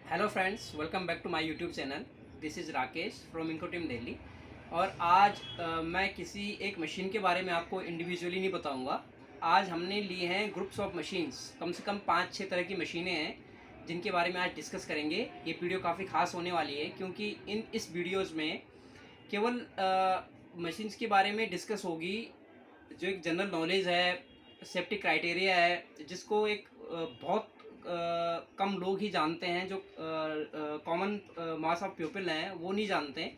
Hello friends, welcome back to my YouTube channel. This is Rakesh from इनको team Delhi. और आज मैं किसी एक मशीन के बारे में आपको इंडिविजुअली नहीं बताऊंगा। आज हमने लिए हैं ग्रुप्स ऑफ मशीन्स, कम से कम 5-6 तरह की मशीनें हैं जिनके बारे में आज डिस्कस करेंगे। ये वीडियो काफ़ी ख़ास होने वाली है क्योंकि इस वीडियोज़ में केवल मशीन्स के बारे में डिस्कस होगी जो एक जनरल नॉलेज है, सेफ्टी क्राइटेरिया है, जिसको एक बहुत कम लोग ही जानते हैं, जो कॉमन मास ऑफ पीपल हैं वो नहीं जानते हैं,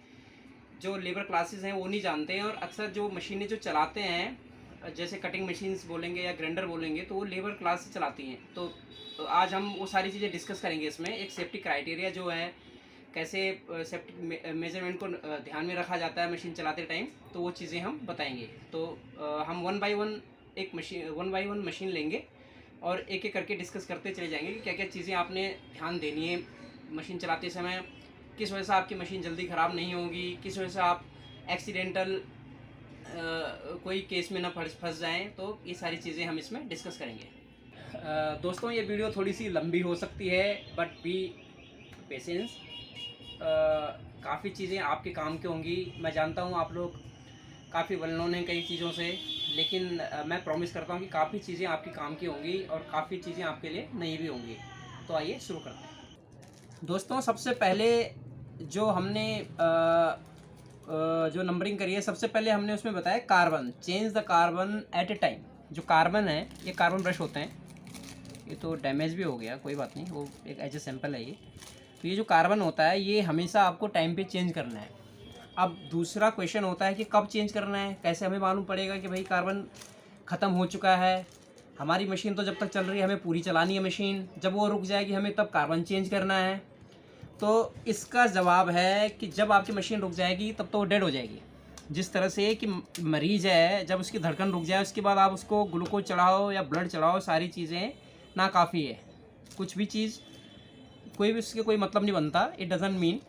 जो लेबर क्लासेस हैं वो नहीं जानते हैं। और अक्सर जो मशीनें जो चलाते हैं, जैसे कटिंग मशीन्स बोलेंगे या ग्राइंडर बोलेंगे, तो वो लेबर क्लास से चलाती हैं। तो आज हम वो सारी चीज़ें डिस्कस करेंगे। इसमें एक सेफ्टी क्राइटेरिया जो है, कैसे सेफ्टी मेजरमेंट को ध्यान में रखा जाता है मशीन चलाते टाइम, तो वो चीज़ें हम बताएंगे। तो हम वन बाय वन मशीन लेंगे और एक एक करके डिस्कस करते चले जाएंगे कि क्या क्या चीज़ें आपने ध्यान देनी है मशीन चलाते समय, किस वजह से आपकी मशीन जल्दी ख़राब नहीं होगी, किस वजह से आप एक्सीडेंटल कोई केस में ना फंस जाएं। तो ये सारी चीज़ें हम इसमें डिस्कस करेंगे। दोस्तों, ये वीडियो थोड़ी सी लंबी हो सकती है, बट बी पेशेंस। काफ़ी चीज़ें आपके काम की होंगी। मैं जानता हूँ आप लोग काफ़ी वेल नोन हैं कई चीज़ों से, लेकिन मैं प्रॉमिस करता हूँ कि काफ़ी चीज़ें आपके काम की होंगी और काफ़ी चीज़ें आपके लिए नई भी होंगी। तो आइए शुरू करते हैं। दोस्तों, सबसे पहले जो हमने जो नंबरिंग करी है, सबसे पहले हमने उसमें बताया carbon, change the carbon at a time. जो कार्बन है, ये कार्बन ब्रश होते हैं। ये तो डैमेज भी हो गया, कोई बात नहीं, वो एक एज ए सैम्पल है ये। तो ये जो कार्बन होता है, ये हमेशा आपको टाइम पे चेंज करना है। अब दूसरा क्वेश्चन होता है कि कब चेंज करना है, कैसे हमें मालूम पड़ेगा कि भाई कार्बन ख़त्म हो चुका है। हमारी मशीन तो जब तक चल रही है हमें पूरी चलानी है मशीन, जब वो रुक जाएगी हमें तब कार्बन चेंज करना है। तो इसका जवाब है कि जब आपकी मशीन रुक जाएगी तब तो वो डेड हो जाएगी। जिस तरह से कि मरीज़ है, जब उसकी धड़कन रुक जाए उसके बाद आप उसको ग्लूकोज चढ़ाओ या ब्लड चढ़ाओ, सारी चीज़ें नाकाफ़ी है। कुछ भी चीज़, कोई भी उसके कोई मतलब नहीं बनता। इट डजंट मीन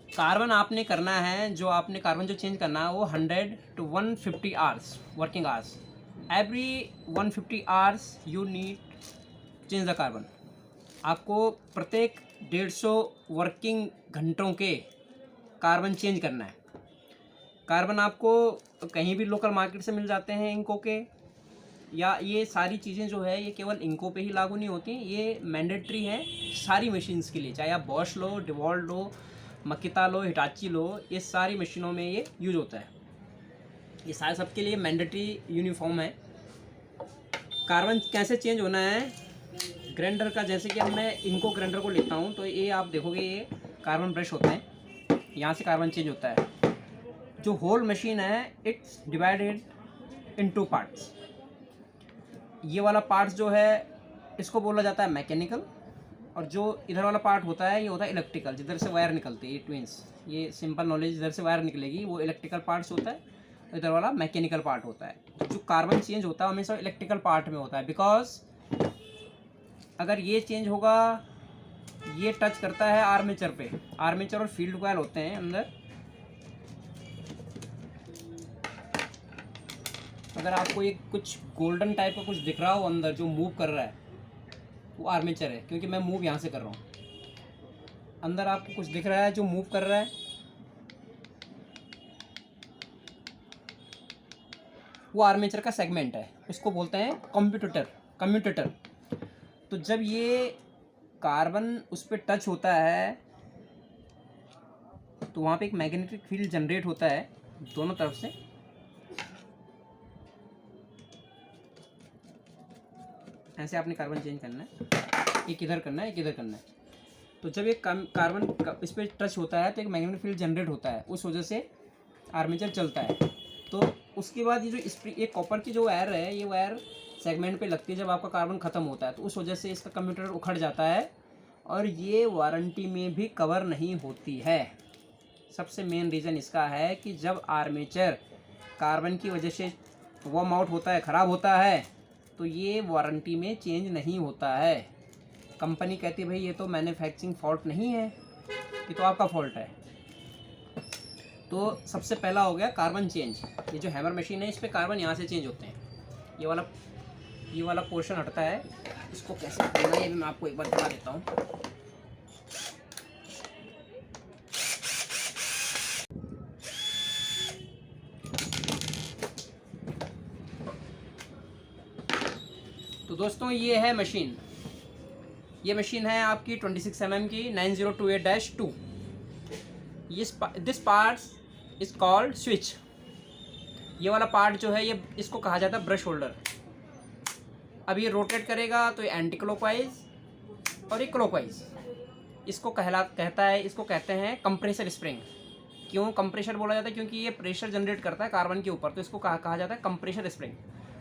कार्बन आपने करना है, जो आपने कार्बन जो चेंज करना है वो 100 to 150 hours working hours. Every 150 hours you need change the carbon. आपको प्रत्येक 150 वर्किंग घंटों के कार्बन चेंज करना है। कार्बन आपको कहीं भी लोकल मार्केट से मिल जाते हैं इंको के, या ये सारी चीज़ें जो है ये केवल इंको पे ही लागू नहीं होती, ये मैंडेटरी है सारी मशीन्स के लिए। चाहे आप बॉश लो, डिवॉल्ट लो, मकिता लो, हिटाची लो, ये सारी मशीनों में ये यूज होता है। ये सारे सबके लिए मैंडेटरी यूनिफॉर्म है। कार्बन कैसे चेंज होना है ग्राइंडर का, जैसे कि अब मैं इनको ग्राइंडर को लेता हूँ तो ये आप देखोगे ये कार्बन ब्रश होते हैं, यहाँ से कार्बन चेंज होता है। जो होल मशीन है इट्स डिवाइडेड इन 2 पार्ट्स। ये वाला पार्ट्स जो है इसको बोला जाता है मैकेनिकल, और जो इधर वाला पार्ट होता है ये होता है इलेक्ट्रिकल, जिधर से वायर निकलती है। ये ट्विंस, ये सिंपल नॉलेज, इधर से वायर निकलेगी वो इलेक्ट्रिकल पार्ट्स होता है, इधर वाला मैकेनिकल पार्ट होता है। तो जो कार्बन चेंज होता है हमेशा इलेक्ट्रिकल पार्ट में होता है, बिकॉज अगर ये चेंज होगा, ये टच करता है आर्मेचर पे, आर्मेचर और फील्ड कॉइल होते हैं अंदर। अगर आपको ये कुछ गोल्डन टाइप का कुछ दिख रहा हो अंदर जो मूव कर रहा है, वो आर्मेचर है, क्योंकि मैं मूव यहाँ से कर रहा हूँ। अंदर आपको कुछ दिख रहा है जो मूव कर रहा है, वो आर्मेचर का सेगमेंट है, उसको बोलते हैं कम्यूटेटर। तो जब ये कार्बन उस पर टच होता है तो वहाँ पे एक मैग्नेटिक फील्ड जनरेट होता है दोनों तरफ से। ऐसे आपने कार्बन चेंज करना है, एक इधर करना है, एक इधर करना है। तो जब एक कार्बन इस पर टच होता है तो एक मैग्नेटिक फील्ड जनरेट होता है, उस वजह से आर्मेचर चलता है। तो उसके बाद ये जो ये कॉपर की जो वायर है, ये वायर सेगमेंट पे लगती है जब आपका कार्बन ख़त्म होता है, तो उस वजह से इसका कम्यूटेटर उखड़ जाता है और ये वारंटी में भी कवर नहीं होती है। सबसे मेन रीज़न इसका है कि जब आर्मेचर कार्बन की वजह से वॉर्म आउट होता है, ख़राब होता है, तो ये वारंटी में चेंज नहीं होता है। कंपनी कहती है भाई ये तो मैन्युफैक्चरिंग फॉल्ट नहीं है, ये तो आपका फॉल्ट है। तो सबसे पहला हो गया कार्बन चेंज। ये जो हैमर मशीन है इस पर कार्बन यहाँ से चेंज होते हैं। ये वाला पोर्शन हटता है, इसको कैसे खोलना है ये भी मैं आपको एक बार दिखा देता हूँ। तो दोस्तों ये है मशीन, ये मशीन है आपकी 26 mm की 9028-2। This part is called switch. ये वाला पार्ट जो है ये इसको कहा जाता है ब्रश होल्डर। अब ये रोटेट करेगा तो ये एंटी क्लॉकवाइज और ये क्लॉकवाइज। इसको इसको कहते हैं कंप्रेसर स्प्रिंग। क्यों कंप्रेसर बोला जाता है? क्योंकि ये प्रेशर जनरेट करता है कार्बन के ऊपर, तो इसको कहा जाता है कंप्रेसर स्प्रिंग।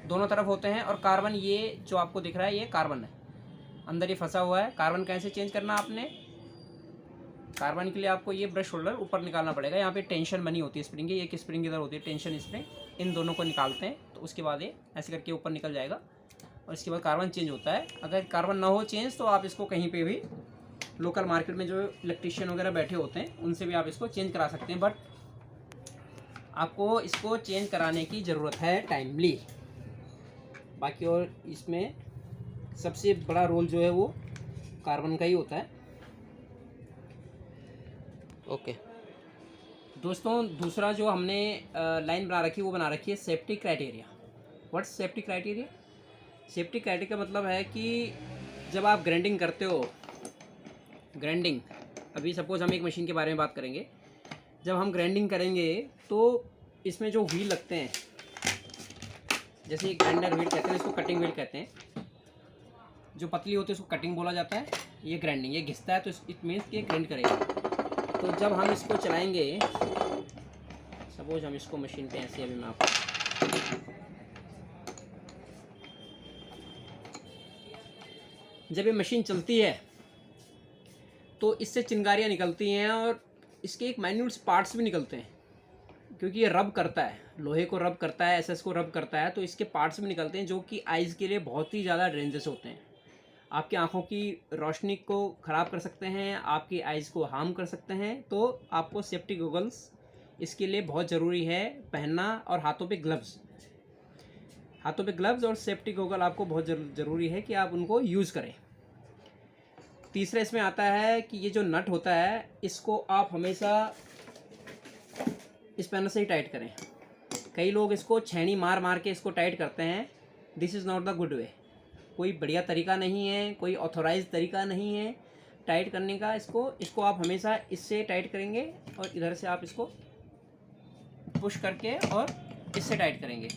दोनों तरफ होते हैं और कार्बन, ये जो आपको दिख रहा है ये कार्बन है, अंदर ये फंसा हुआ है। कार्बन कैसे चेंज करना आपने? कार्बन के लिए आपको ये ब्रश होल्डर ऊपर निकालना पड़ेगा। यहाँ पे टेंशन बनी होती है स्प्रिंग की, एक स्प्रिंग इधर होती है टेंशन स्प्रिंग। इन दोनों को निकालते हैं तो उसके बाद ये ऐसे करके ऊपर निकल जाएगा और इसके बाद कार्बन चेंज होता है। अगर कार्बन ना हो चेंज तो आप इसको कहीं पे भी लोकल मार्केट में जो इलेक्ट्रीशियन वगैरह बैठे होते हैं उनसे भी आप इसको चेंज करा सकते हैं, बट आपको इसको चेंज कराने की ज़रूरत है टाइमली। बाकी और इसमें सबसे बड़ा रोल जो है वो कार्बन का ही होता है। ओके दोस्तों, दूसरा जो हमने लाइन बना रखी है वो बना रखी है safety criteria. What's safety criteria? Safety criteria का मतलब है कि जब आप ग्राइंडिंग करते हो, ग्राइंडिंग, अभी सपोज़ हम एक मशीन के बारे में बात करेंगे। जब हम ग्राइंडिंग करेंगे तो इसमें जो व्हील लगते हैं, जैसे ये ग्राइंडर व्हील कहते हैं, इसको कटिंग व्हील कहते हैं। जो पतली होती है उसको कटिंग बोला जाता है। ये ग्राइंडिंग, ये घिसता है तो इट मीन्स कि ग्राइंड करेगा। तो जब हम इसको चलाएंगे, सपोज हम इसको मशीन पे ऐसे, अभी मैं आपको, जब ये मशीन चलती है तो इससे चिंगारियाँ निकलती हैं और इसके एक माइन्यूट पार्ट्स भी निकलते हैं, क्योंकि ये रब करता है, लोहे को रब करता है, एसएस को रब करता है, तो इसके पार्ट्स भी निकलते हैं जो कि आइज़ के लिए बहुत ही ज़्यादा डेंजरस होते हैं। आपकी आंखों की रोशनी को ख़राब कर सकते हैं, आपकी आइज़ को हार्म कर सकते हैं। तो आपको सेफ्टी गॉगल्स इसके लिए बहुत ज़रूरी है पहनना, और हाथों पे ग्लव्स, हाथों पे ग्लव्स और सेफ्टी गॉगल आपको बहुत ज़रूरी है कि आप उनको यूज़ करें। तीसरा इसमें आता है कि ये जो नट होता है इसको आप हमेशा इस पैनल से ही टाइट करें। कई लोग इसको छेनी मार मार के इसको टाइट करते हैं। This is not the good way. कोई बढ़िया तरीका नहीं है, कोई ऑथोराइज तरीका नहीं है टाइट करने का। इसको आप हमेशा इससे टाइट करेंगे और इधर से आप इसको पुश करके और इससे टाइट करेंगे।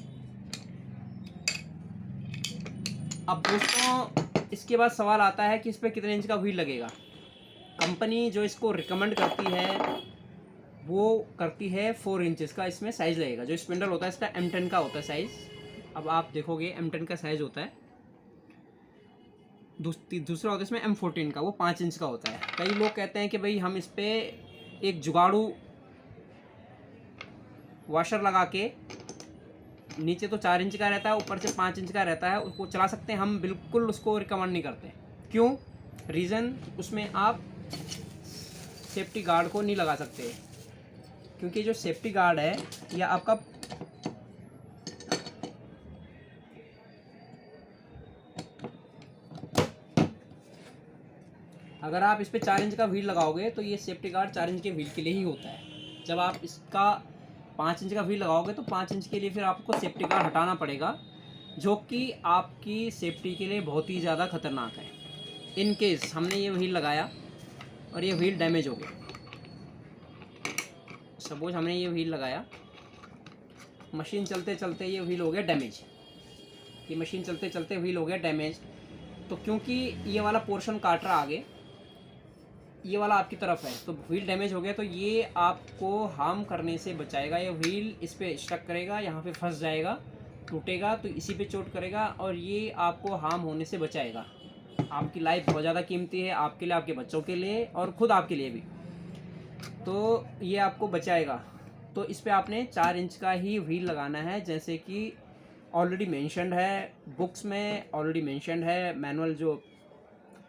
अब दोस्तों इसके बाद सवाल आता है कि इस पर कितने इंच का व्हील लगेगा। कंपनी जो इसको रिकमेंड करती है वो करती है 4 इंचेस का इसमें साइज़ लगेगा। जो स्पिंडल होता है इसका M10 का होता है साइज़। अब आप देखोगे M10 का साइज़ होता है। दूसरा होता है इसमें M14 का, वो 5 इंच का होता है। कई लोग कहते हैं कि भाई हम इस पर एक जुगाड़ू वॉशर लगा के, नीचे तो 4 इंच का रहता है, ऊपर से 5 इंच का रहता है, उसको चला सकते हैं। हम बिल्कुल उसको रिकमेंड नहीं करते। क्यों? रीज़न, उसमें आप सेफ्टी गार्ड को नहीं लगा सकते, क्योंकि जो सेफ्टी गार्ड है या आपका अगर आप इस पर 4 इंच का व्हील लगाओगे तो ये सेफ्टी गार्ड 4 इंच के व्हील के लिए ही होता है। जब आप इसका 5 इंच का व्हील लगाओगे तो 5 इंच के लिए फिर आपको सेफ्टी गार्ड हटाना पड़ेगा, जो कि आपकी सेफ्टी के लिए बहुत ही ज़्यादा खतरनाक है। इन केस हमने ये व्हील लगाया और ये व्हील डैमेज हो गया, सपोज हमने ये व्हील लगाया, मशीन चलते चलते ये व्हील हो गया डैमेज, ये मशीन चलते चलते व्हील हो गया डैमेज, तो क्योंकि ये वाला पोर्शन काट रहा आगे, ये वाला आपकी तरफ है, तो व्हील डैमेज हो गया, तो ये आपको हार्म करने से बचाएगा। ये व्हील इस पर स्टक करेगा, यहाँ पे फंस जाएगा, टूटेगा तो इसी पे चोट करेगा और ये आपको हार्म होने से बचाएगा। आपकी लाइफ बहुत ज़्यादा कीमती है, आपके लिए, आपके बच्चों के लिए और ख़ुद आपके लिए भी, तो ये आपको बचाएगा। तो इस पर आपने 4 इंच का ही व्हील लगाना है, जैसे कि ऑलरेडी मेंशन्ड है, बुक्स में ऑलरेडी मेंशन्ड है, मैनुअल जो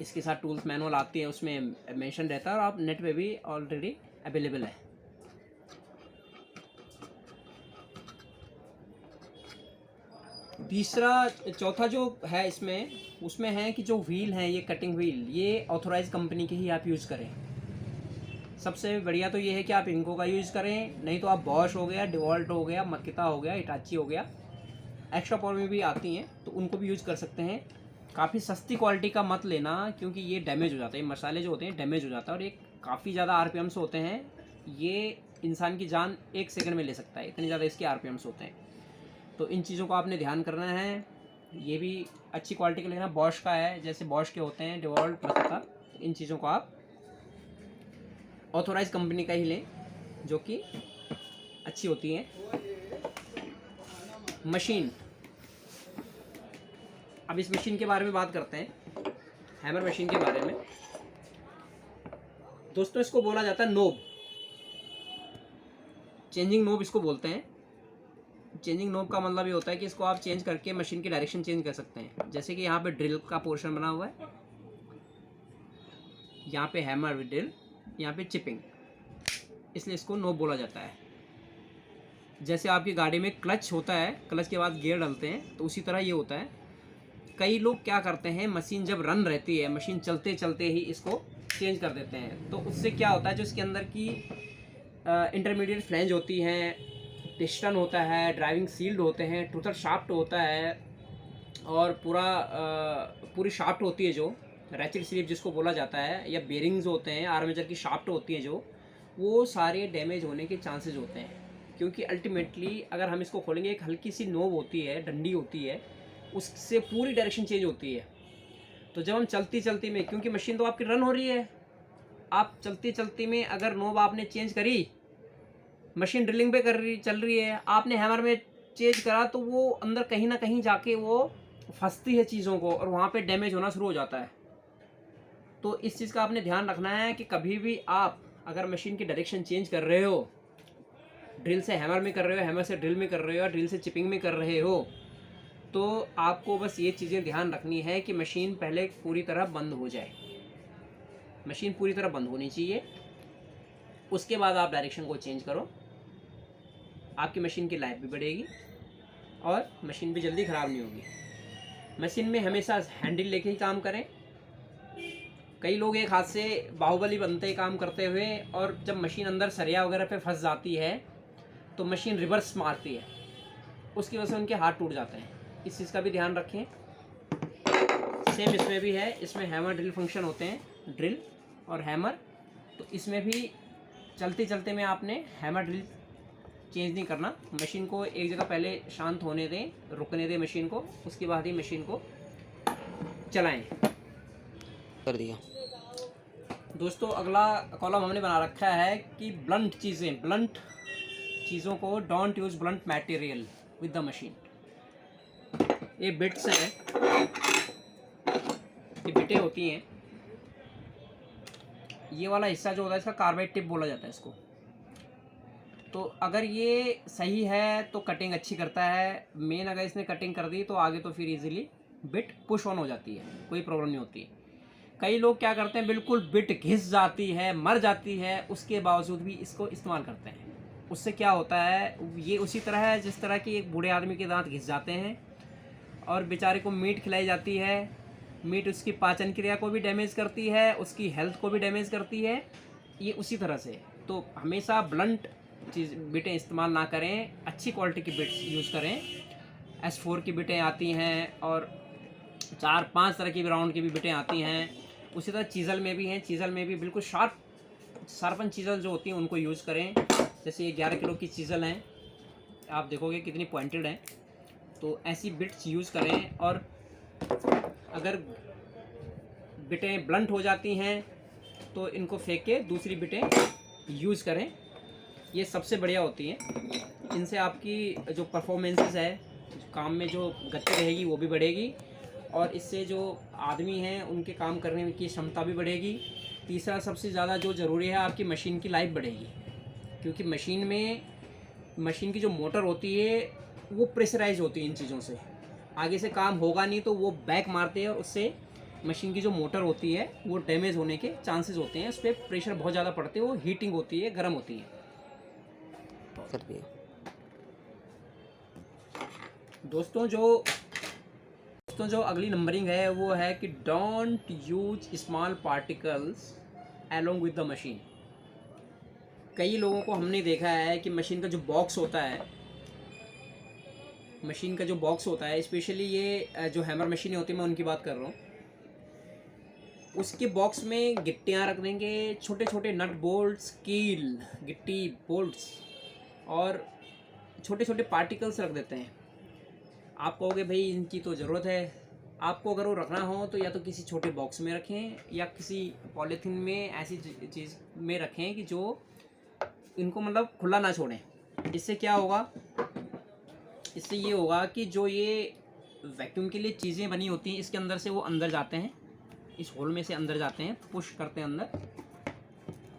इसके साथ टूल्स मैनुअल आती है उसमें मेंशन रहता है और आप नेट पे भी ऑलरेडी अवेलेबल है। चौथा जो है इसमें, उसमें है कि जो व्हील हैं ये कटिंग व्हील, ये ऑथोराइज कंपनी के ही आप यूज़ करें। सबसे बढ़िया तो ये है कि आप इनको का यूज़ करें, नहीं तो आप बॉश हो गया, डिवॉल्ट हो गया, मकिता हो गया, हिटाची हो गया, एक्स्ट्रा पावर में भी आती हैं तो उनको भी यूज़ कर सकते हैं। काफ़ी सस्ती क्वालिटी का मत लेना, क्योंकि ये डैमेज हो जाता है, ये मसाले जो होते हैं डैमेज हो जाता है, और ये काफ़ी ज़्यादा आरपीएम्स होते हैं, ये इंसान की जान 1 सेकंड में ले सकता है, इतने ज़्यादा इसके आरपीएम्स होते हैं। तो इन चीज़ों को आपने ध्यान करना है। ये भी अच्छी क्वालिटी का लेना, बॉश का है, जैसे बॉश के होते हैं डिवॉल्ट प्लस का, इन चीज़ों को आप ऑथोराइज कंपनी का ही लें जो कि अच्छी होती हैं। मशीन, अब इस मशीन के बारे में बात करते हैं, हैमर मशीन के बारे में। दोस्तों इसको बोला जाता है नोब, चेंजिंग नोब इसको बोलते हैं। चेंजिंग नोब का मतलब ये होता है कि इसको आप चेंज करके मशीन की डायरेक्शन चेंज कर सकते हैं। जैसे कि यहाँ पे ड्रिल का पोर्शन बना हुआ है, यहाँ पे हैमर विद ड्रिल, यहाँ पे चिपिंग, इसलिए इसको नोब बोला जाता है। जैसे आपकी गाड़ी में क्लच होता है, क्लच के बाद गियर डालते हैं, तो उसी तरह ये होता है। कई लोग क्या करते हैं, मशीन जब रन रहती है, मशीन चलते चलते ही इसको चेंज कर देते हैं। तो उससे क्या होता है, जो इसके अंदर की इंटरमीडिएट फ्लैंज होती हैं, पिस्टन होता है, ड्राइविंग सील्ड होते हैं, टूथर शाफ्ट होता है, और पूरी शाफ्ट होती है जो रैचेट स्लीव जिसको बोला जाता है, या बेरिंग्स होते हैं, आर्मेचर की शाफ्ट होती है जो, वो सारे डैमेज होने के चांसेस होते हैं। क्योंकि अल्टीमेटली अगर हम इसको खोलेंगे, एक हल्की सी नोब होती है, डंडी होती है, उससे पूरी डायरेक्शन चेंज होती है। तो जब हम चलती चलती में, क्योंकि मशीन तो आपकी रन हो रही है, आप चलती चलती में अगर नोब आपने चेंज करी, मशीन ड्रिलिंग पे चल रही है, आपने हैमर में चेंज करा, तो वो अंदर कहीं ना कहीं जाके वो फंसती है चीज़ों को, और वहाँ पे डैमेज होना शुरू हो जाता है। तो इस चीज़ का आपने ध्यान रखना है कि कभी भी आप अगर मशीन की डायरेक्शन चेंज कर रहे हो, ड्रिल से हैमर में कर रहे हो, हैमर से ड्रिल में कर रहे हो, या ड्रिल से चिपिंग में कर रहे हो, तो आपको बस ये चीज़ें ध्यान रखनी है कि मशीन पहले पूरी तरह बंद हो जाए। मशीन पूरी तरह बंद होनी चाहिए, उसके बाद आप डायरेक्शन को चेंज करो। आपकी मशीन की लाइफ भी बढ़ेगी और मशीन भी जल्दी ख़राब नहीं होगी। मशीन में हमेशा हैंडल लेके ही काम करें। कई लोग एक हाथ से बाहुबली बनते काम करते हुए, और जब मशीन अंदर सरिया वगैरह पे फंस जाती है तो मशीन रिवर्स मारती है, उसकी वजह से उनके हाथ टूट जाते हैं। इस चीज़ का भी ध्यान रखें। सेम इसमें भी है, इसमें हैमर ड्रिल फंक्शन होते हैं, ड्रिल और हैमर। तो इसमें भी चलते चलते में आपने हैमर ड्रिल चेंज नहीं करना, मशीन को एक जगह पहले शांत होने दें, रुकने दें मशीन को, उसके बाद ही मशीन को चलाएं। कर दिया। दोस्तों अगला कॉलम हमने बना रखा है कि ब्लंट चीज़ों को, don't use blunt material with the machine. ये बिट्स हैं, ये बिटें होती हैं। ये वाला हिस्सा जो होता है इसका कार्बाइड टिप बोला जाता है इसको। तो अगर ये सही है तो कटिंग अच्छी करता है। मेन अगर इसने कटिंग कर दी तो आगे तो फिर इजीली बिट पुश ऑन हो जाती है, कोई प्रॉब्लम नहीं होती है। कई लोग क्या करते हैं, बिल्कुल बिट घिस जाती है, मर जाती है, उसके बावजूद भी इसको इस्तेमाल करते हैं। उससे क्या होता है, ये उसी तरह है जिस तरह कि एक बूढ़े आदमी के दांत घिस जाते हैं और बेचारे को मीट खिलाई जाती है। मीट उसकी पाचन क्रिया को भी डैमेज करती है, उसकी हेल्थ को भी डैमेज करती है। ये उसी तरह से, तो हमेशा ब्लंट बिटें इस्तेमाल ना करें, अच्छी क्वालिटी की बिट्स यूज़ करें। S4 की बिटें आती हैं और 4-5 तरह की राउंड की भी बिटें आती हैं। उसी तरह चीज़ल में भी हैं, चीज़ल में भी बिल्कुल शार्पन चीज़ल जो होती हैं उनको यूज़ करें। जैसे ये 11 किलो की चीज़ल हैं, आप देखोगे कितनी पॉइंटेड हैं। तो ऐसी बिट्स यूज़ करें, और अगर बिटें ब्लंट हो जाती हैं तो इनको फेंक के दूसरी बिटें यूज़ करें, ये सबसे बढ़िया होती हैं। इनसे आपकी जो परफॉर्मेंसेस है, काम में जो गति रहेगी वो भी बढ़ेगी, और इससे जो आदमी हैं उनके काम करने की क्षमता भी बढ़ेगी। तीसरा सबसे ज़्यादा जो ज़रूरी है, आपकी मशीन की लाइफ बढ़ेगी, क्योंकि मशीन की जो मोटर होती है वो प्रेशराइज होती है इन चीज़ों से। आगे से काम होगा नहीं तो वो बैक मारते हैं, और उससे मशीन की जो मोटर होती है वो डैमेज होने के चांसेस होते हैं। उस पर प्रेशर बहुत ज़्यादा पड़ते हैं, वो हीटिंग होती है, गर्म होती है। कर दिया। दोस्तों जो अगली नंबरिंग है वो है कि don't use small particles along with the machine. कई लोगों को हमने देखा है कि मशीन का जो बॉक्स होता है मशीन का जो बॉक्स होता है, स्पेशली ये जो हैमर मशीनें होती है मैं उनकी बात कर रहा हूँ, उसके बॉक्स में गिट्टियाँ रख देंगे, छोटे छोटे नट बोल्ट्स, कील, गिट्टी बोल्ट्स और छोटे छोटे पार्टिकल्स रख देते हैं। आप कहोगे भाई इनकी तो ज़रूरत है, आपको अगर वो रखना हो तो या तो किसी छोटे बॉक्स में रखें या किसी पॉलीथीन में ऐसी चीज़ में रखें कि जो इनको मतलब खुला ना छोड़ें। इससे क्या होगा, इससे ये होगा कि जो ये वैक्यूम के लिए चीज़ें बनी होती हैं इसके अंदर से वो अंदर जाते हैं, इस होल में से अंदर जाते हैं, पुश करते हैं अंदर,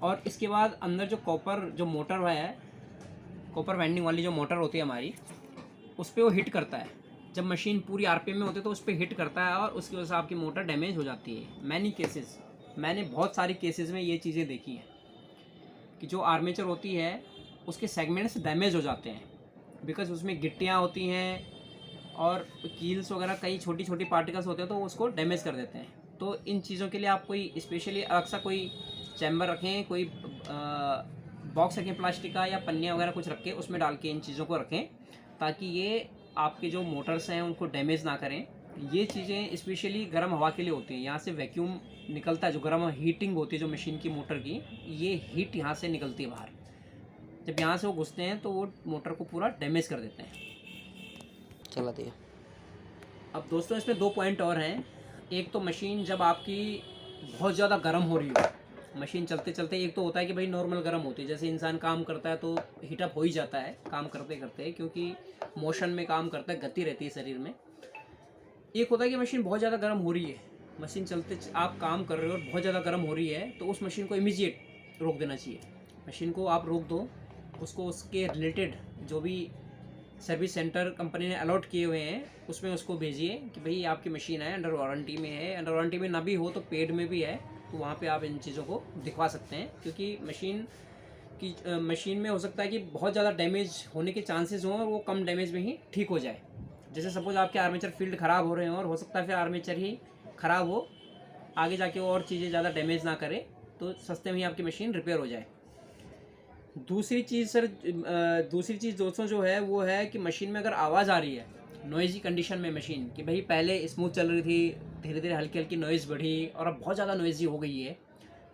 और इसके बाद अंदर जो कॉपर जो मोटर है, कॉपर वाइंडिंग वाली जो मोटर होती है हमारी, उस पर वो हिट करता है। जब मशीन पूरी आरपीएम में होती है तो उस पर हिट करता है और उसकी वजह से आपकी मोटर डैमेज हो जाती है। मैनी केसेस, मैंने बहुत सारी केसेस में ये चीज़ें देखी हैं कि जो आर्मेचर होती है उसके सेगमेंट्स डैमेज हो जाते हैं, बिकॉज उसमें गिट्टियाँ होती हैं और कील्स वगैरह कई छोटी छोटी पार्टिकल्स होते हैं तो उसको डैमेज कर देते हैं। तो इन चीज़ों के लिए आप कोई स्पेशली अलग सा कोई चैम्बर रखें, कोई बॉक्स रखें प्लास्टिक का या पन्नियाँ वगैरह कुछ रख के उसमें डाल के इन चीज़ों को रखें, ताकि ये आपके जो मोटर्स हैं उनको डैमेज ना करें। ये चीज़ें स्पेशली गर्म हवा के लिए होती हैं, यहाँ से वैक्यूम निकलता है, जो गर्म हीटिंग होती है जो मशीन की मोटर की, ये हीट यहाँ से निकलती है बाहर। जब यहाँ से वो घुसते हैं तो वो मोटर को पूरा डैमेज कर देते हैं। चला दिया। अब दोस्तों इसमें 2 पॉइंट और हैं। एक तो मशीन जब आपकी बहुत ज़्यादा गर्म हो रही हो, मशीन चलते चलते, एक तो होता है कि भाई नॉर्मल गर्म होती है, जैसे इंसान काम करता है तो हीटअप हो ही जाता है काम करते करते, क्योंकि मोशन में काम करता है, गति रहती है शरीर में। एक होता है कि मशीन बहुत ज़्यादा गर्म हो रही है, मशीन चलते आप काम कर रहे हो और बहुत ज़्यादा गर्म हो रही है, तो उस मशीन को इमीडिएट रोक देना चाहिए। मशीन को आप रोक दो, उसको उसके रिलेटेड जो भी सर्विस सेंटर कंपनी ने अलॉट किए हुए हैं उसमें उसको भेजिए कि भाई आपकी मशीन है, अंडर वारंटी में है, अंडर वारंटी में ना भी हो तो पेड में भी है, तो वहाँ पे आप इन चीज़ों को दिखवा सकते हैं। क्योंकि मशीन में हो सकता है कि बहुत ज़्यादा डैमेज होने के चांसेस हों और वो कम डैमेज में ही ठीक हो जाए। जैसे सपोज आपके आर्मेचर फील्ड ख़राब हो रहे हैं और हो सकता है फिर आर्मेचर ही ख़राब हो, आगे जाके और चीज़ें ज़्यादा डैमेज ना करे, तो सस्ते में ही आपकी मशीन रिपेयर हो जाए। दूसरी चीज़ दोस्तों जो है वो है कि मशीन में अगर आवाज़ आ रही है, नॉइज़ी कंडीशन में मशीन, कि भाई पहले स्मूथ चल रही थी, धीरे धीरे हल्की हल्की नॉइज़ बढ़ी और अब बहुत ज़्यादा नॉइज़ी हो गई है,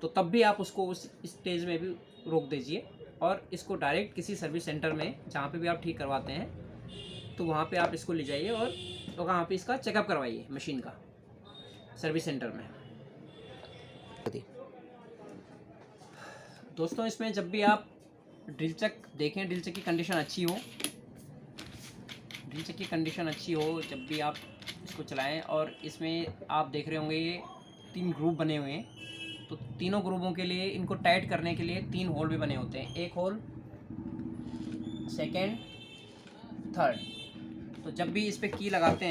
तो तब भी आप उसको उस स्टेज में भी रोक दीजिए और इसको डायरेक्ट किसी सर्विस सेंटर में जहाँ पे भी आप ठीक करवाते हैं तो वहाँ पे आप इसको ले जाइए और वहाँ पे इसका चेकअप करवाइए मशीन का सर्विस सेंटर में। दोस्तों इसमें जब भी आप ड्रिल चक देखें, ड्रिल चक की कंडीशन अच्छी हो, ड्रिल चक की कंडीशन अच्छी हो जब भी आप इसको चलाएं, और इसमें आप देख रहे होंगे ये 3 ग्रुप बने हुए हैं, तो तीनों ग्रुपों के लिए इनको टाइट करने के लिए 3 होल भी बने होते हैं, एक होल, सेकेंड, थर्ड। तो जब भी इस पर की लगाते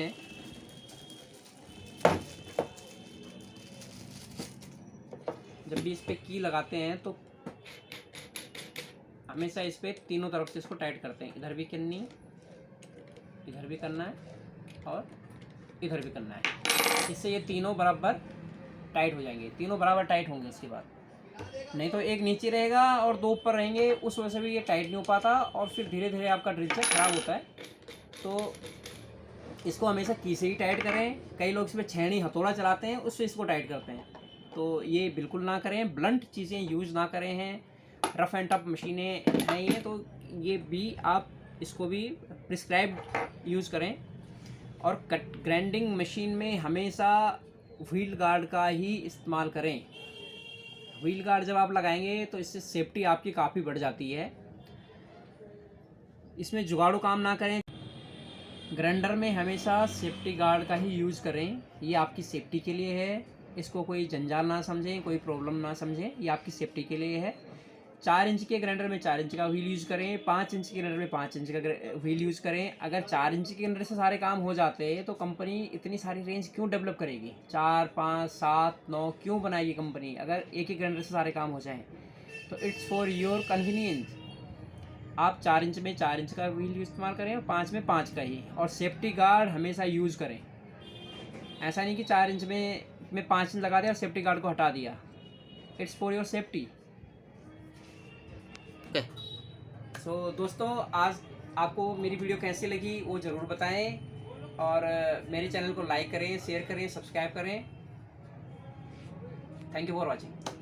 हैं, तो हमेशा इस पर तीनों तरफ से इसको टाइट करते हैं, इधर भी करनी है, इधर भी करना है और इधर भी करना है। इससे ये तीनों बराबर टाइट हो जाएंगे, तीनों बराबर टाइट होंगे इसके बाद। नहीं तो एक नीचे रहेगा और 2 ऊपर रहेंगे, उस वजह से भी ये टाइट नहीं हो पाता और फिर धीरे धीरे आपका ड्रिल चक खराब होता है। तो इसको हमेशा की से ही टाइट करें। कई लोग इसमें छेनी हथौड़ा चलाते हैं, उससे इसको टाइट करते हैं, तो ये बिल्कुल ना करें। ब्लंट चीज़ें यूज़ ना करें हैं, रफ़ एंड टफ मशीनें नहीं हैं तो ये भी आप इसको भी प्रिस्क्राइब्ड यूज़ करें। और ग्राइंडिंग मशीन में हमेशा व्हील गार्ड का ही इस्तेमाल करें। व्हील गार्ड जब आप लगाएंगे तो इससे सेफ्टी आपकी काफ़ी बढ़ जाती है। इसमें जुगाड़ू काम ना करें, ग्राइंडर में हमेशा सेफ्टी गार्ड का ही यूज़ करें, ये आपकी सेफ्टी के लिए है। इसको कोई जंजाल ना समझें, कोई प्रॉब्लम ना समझें, ये आपकी सेफ्टी के लिए है। 4 इंच के ग्राइंडर में 4 इंच का व्हील यूज़ करें, 5 इंच के ग्राइंडर में 5 इंच का व्हील यूज़ करें। अगर 4 इंच के ग्राइंडर से सारे काम हो जाते हैं तो कंपनी इतनी सारी रेंज क्यों डेवलप करेगी? 4, 5, 7, 9 क्यों बनाएगी कंपनी अगर एक ही ग्राइंडर से सारे काम हो जाएँ? तो इट्स फॉर योर कन्वीनियंस। आप 4 इंच में 4 इंच का व्हील इस्तेमाल करें और 5 में 5 का ही, और सेफ्टी गार्ड हमेशा यूज़ करें। ऐसा नहीं कि 4 इंच में 5 इंच लगा दिया और सेफ्टी गार्ड को हटा दिया। It's for your safety. So दोस्तों आज आपको मेरी वीडियो कैसी लगी वो ज़रूर बताएं, और मेरे चैनल को लाइक करें, शेयर करें, सब्सक्राइब करें। Thank you for watching.